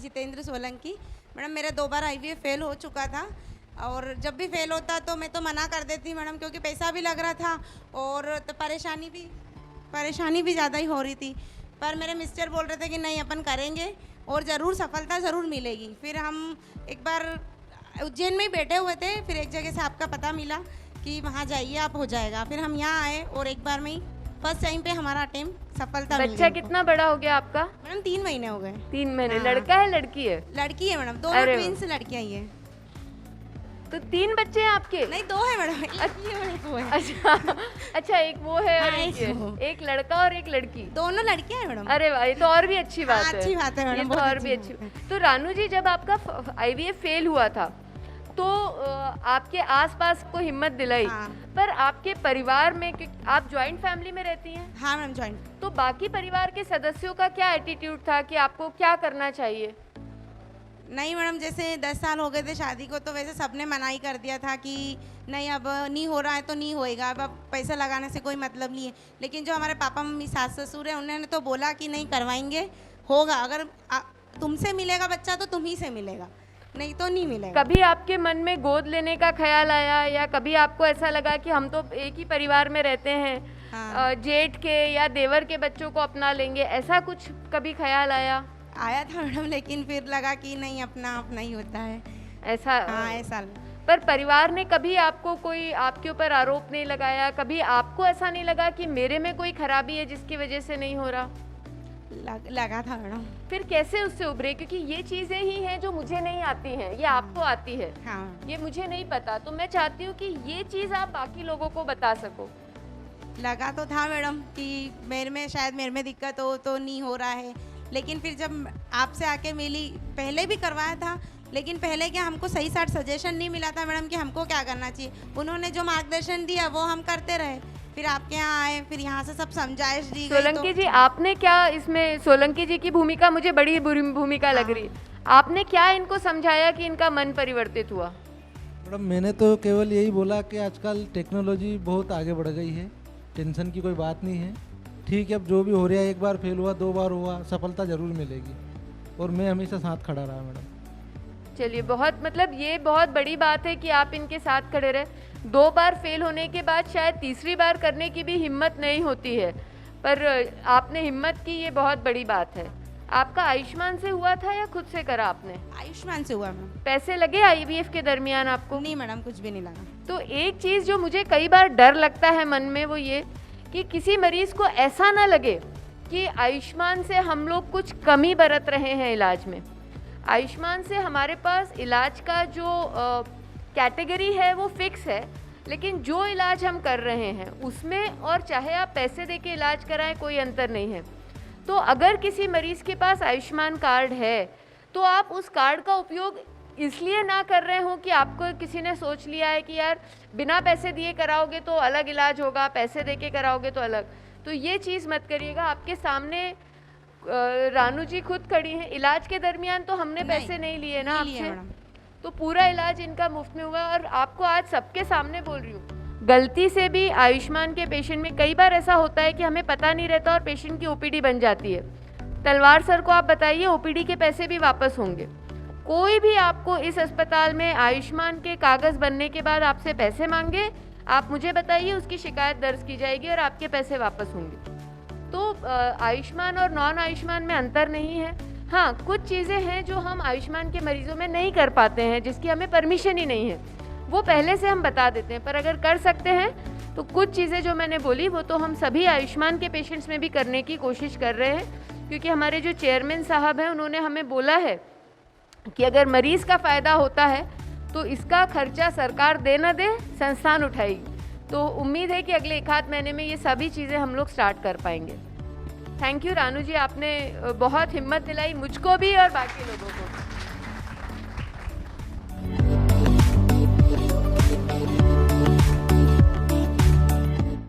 Jitendra Solanki. Madam मेरा 2 बार IVF fail हो चुका था और जब भी फेल होता तो मैं तो मना कर देती मैडम, क्योंकि पैसा भी लग रहा था और तो परेशानी भी ज़्यादा ही हो रही थी। पर मेरे मिस्टर बोल रहे थे कि नहीं अपन करेंगे और ज़रूर सफलता ज़रूर मिलेगी। फिर हम एक बार उज्जैन में ही बैठे हुए थे, फिर एक जगह से आपका पता मिला कि वहाँ जाइए आप हो जाएगा। फिर हम यहाँ आए और एक बार में ही फर्स्ट टाइम पे हमारा अटेम्प्ट सफलता मिल गई। बच्चा कितना बड़ा हो गया आपका? मैडम 3 महीने हो गए। 3 महीने। हाँ। लड़का है लड़की है? लड़की है मैडम, दोनों अरे ट्विंस लड़कियां ही है। तो 3 बच्चे हैं आपके? नहीं 2 है मैडम, एक ये और एक वो है। अच्छा एक वो है और हाँ, एक ये। एक वो। एक लड़का और एक लड़की। दोनों लड़कियां हैं मैडम। अरे वाह, ये तो और भी अच्छी बात हाँ, है। अच्छी बात है मैडम, ये तो बहुत और भी अच्छी अच्छी। बात तो रानू जी, जब आपका IVF फेल हुआ था तो आपके आसपास को हिम्मत दिलाई, हाँ। पर आपके परिवार में, आप जॉइंट फैमिली में रहती हैं, हाँ मैडम जॉइंट। तो बाकी परिवार के सदस्यों का क्या एटीट्यूड था कि आपको क्या करना चाहिए? नहीं मैडम, जैसे 10 साल हो गए थे शादी को, तो वैसे सबने मना ही कर दिया था कि नहीं अब नहीं हो रहा है तो नहीं होएगा, अब पैसा लगाने से कोई मतलब नहीं है। लेकिन जो हमारे पापा मम्मी सास ससुर हैं उन्होंने तो बोला कि नहीं करवाएंगे, होगा, अगर तुमसे मिलेगा बच्चा तो तुम ही से मिलेगा, नहीं तो नहीं मिलेगा। कभी आपके मन में गोद लेने का ख्याल आया, या कभी आपको ऐसा लगा कि हम तो एक ही परिवार में रहते हैं, हाँ। जेठ के या देवर के बच्चों को अपना लेंगे, ऐसा कुछ कभी ख्याल आया? आया था मैडम, लेकिन फिर लगा कि नहीं अपना अपना ही होता है ऐसा? हाँ ऐसा। पर परिवार ने कभी आपको कोई आपके ऊपर आरोप नहीं लगाया? कभी आपको ऐसा नहीं लगा कि मेरे में कोई खराबी है जिसकी वजह से नहीं हो रहा? लगा था मैडम। फिर कैसे उससे उभरे? क्योंकि ये चीजें ही हैं जो मुझे नहीं आती हैं, ये आपको आती है। हाँ। ये मुझे नहीं पता, तो मैं चाहती हूँ कि ये चीज आप बाकी लोगों को बता सको। लगा तो था मैडम कि शायद मेरे में दिक्कत हो तो नहीं हो रहा है, लेकिन फिर जब आपसे आके मिली, पहले भी करवाया था लेकिन पहले क्या हमको सही साट सजेशन नहीं मिला था मैडम कि हमको क्या करना चाहिए। उन्होंने जो मार्गदर्शन दिया वो हम करते रहे, फिर आपके यहाँ आए, फिर यहाँ से सब समझाइश दी गई। सोलंकी जी, आपने क्या इसमें, सोलंकी जी की भूमिका मुझे बड़ी बुरी भूमिका लग रही, आपने क्या इनको समझाया कि इनका मन परिवर्तित हुआ? मैडम मैंने तो केवल यही बोला कि आजकल टेक्नोलॉजी बहुत आगे बढ़ गई है, टेंशन की कोई बात नहीं है, ठीक है अब जो भी हो रहा है, एक बार फेल हुआ 2 बार हुआ, सफलता ज़रूर मिलेगी, और मैं हमेशा साथ खड़ा रहा मैडम। चलिए, बहुत मतलब ये बहुत बड़ी बात है कि आप इनके साथ खड़े रहे। 2 बार फेल होने के बाद शायद तीसरी बार करने की भी हिम्मत नहीं होती है, पर आपने हिम्मत की, ये बहुत बड़ी बात है। आपका आयुष्मान से हुआ था या खुद से करा आपने? आयुष्मान से हुआ मैडम। पैसे लगे IVF के दरमियान आपको? नहीं मैडम, कुछ भी नहीं लगा। तो एक चीज़ जो मुझे कई बार डर लगता है मन में, वो ये कि किसी मरीज को ऐसा ना लगे कि आयुष्मान से हम लोग कुछ कमी बरत रहे हैं इलाज में। आयुष्मान से हमारे पास इलाज का जो कैटेगरी है वो फिक्स है, लेकिन जो इलाज हम कर रहे हैं उसमें, और चाहे आप पैसे दे के इलाज कराएं, कोई अंतर नहीं है। तो अगर किसी मरीज़ के पास आयुष्मान कार्ड है तो आप उस कार्ड का उपयोग इसलिए ना कर रहे हो कि आपको किसी ने सोच लिया है कि यार बिना पैसे दिए कराओगे तो अलग इलाज होगा, पैसे दे के कराओगे तो अलग, तो ये चीज़ मत करिएगा। आपके सामने रानू जी खुद खड़ी हैं, इलाज के दरमियान तो हमने पैसे नहीं लिए ना आपसे, तो पूरा इलाज इनका मुफ्त में हुआ। और आपको आज सबके सामने बोल रही हूँ, गलती से भी आयुष्मान के पेशेंट में कई बार ऐसा होता है कि हमें पता नहीं रहता और पेशेंट की OPD बन जाती है। तलवार सर को आप बताइए, OPD के पैसे भी वापस होंगे। कोई भी आपको इस अस्पताल में आयुष्मान के कागज़ बनने के बाद आपसे पैसे मांगे, आप मुझे बताइए, उसकी शिकायत दर्ज की जाएगी और आपके पैसे वापस होंगे। तो आयुष्मान और नॉन आयुष्मान में अंतर नहीं है। हाँ, कुछ चीज़ें हैं जो हम आयुष्मान के मरीजों में नहीं कर पाते हैं, जिसकी हमें परमिशन ही नहीं है, वो पहले से हम बता देते हैं, पर अगर कर सकते हैं तो कुछ चीज़ें जो मैंने बोली वो तो हम सभी आयुष्मान के पेशेंट्स में भी करने की कोशिश कर रहे हैं, क्योंकि हमारे जो चेयरमैन साहब हैं उन्होंने हमें बोला है कि अगर मरीज़ का फ़ायदा होता है तो इसका खर्चा सरकार दे न दे, संस्थान उठाएगी। तो उम्मीद है कि अगले 1-8 महीने में ये सभी चीज़ें हम लोग स्टार्ट कर पाएंगे। थैंक यू रानू जी, आपने बहुत हिम्मत दिलाई मुझको भी और बाकी लोगों को।